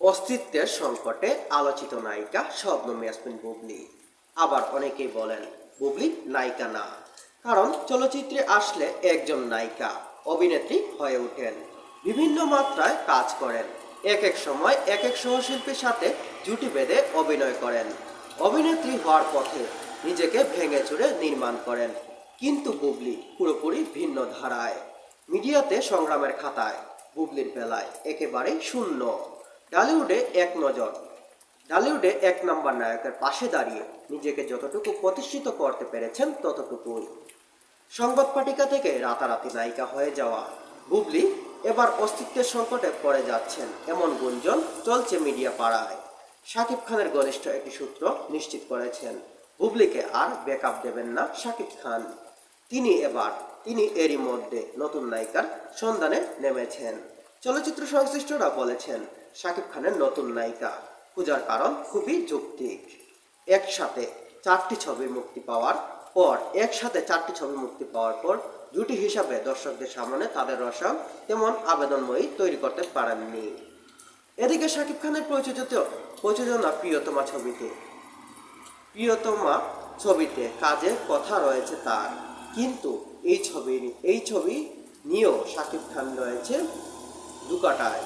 অস্তিত্বের সংকটে আলোচিত নায়িকা শবনম ইয়াসমিন বুবলি। আবার অনেকেই বলেন বুবলি নায়িকা না, কারণ চলচ্চিত্রে আসলে একজন নায়িকা অভিনেত্রী হয়ে ওঠেন, বিভিন্ন মাত্রায় কাজ করেন, এক এক সময় এক এক সহশিল্পীর সাথে জুটি বেঁধে অভিনয় করেন, অভিনেত্রী হওয়ার পথে নিজেকে ভেঙে চুরে নির্মাণ করেন। কিন্তু বুবলি পুরোপুরি ভিন্ন ধারায়। মিডিয়াতে সংগ্রামের খাতায় বুবলির বেলায় একেবারেই শূন্য। ঢালিউডে এক নজর ঢালিউডে এক নম্বর নায়কের পাশে দাঁড়িয়ে নিজেকে যতটুকু প্রতিষ্ঠিত করতে পেরেছেন ততটুকুই। সংবাদ পাঠিকা থেকে রাতারাতি নায়িকা হয়ে যাওয়া বুবলি এবার অস্তিত্বের সংকটে পড়ে যাচ্ছেন এমন গুঞ্জন চলছে মিডিয়া পাড়ায়। শাকিব খানের ঘনিষ্ঠ একটি সূত্র নিশ্চিত করেছেন বুবলিকে আর ব্যাকআপ দেবেন না শাকিব খান। তিনি এরই মধ্যে নতুন নায়িকার সন্ধানে নেমেছেন। চলচ্চিত্র সংশ্লিষ্টরা বলেছেন শাকিব খানের নতুন নায়িকা খোঁজার কারণ খুবই যৌক্তিক। একসাথে চারটি ছবি মুক্তি পাওয়ার পর জুটি হিসাবে দর্শকদের সামনে তাদের রসম তেমন আবেদনময়ী তৈরি করতে পারেননি। এদিকে শাকিব খানের প্রযোজনা প্রিয়তমা ছবিতে কাজের কথা রয়েছে তার, কিন্তু এই ছবি নিয়েও শাকিব খান রয়েছে দুকাটায়।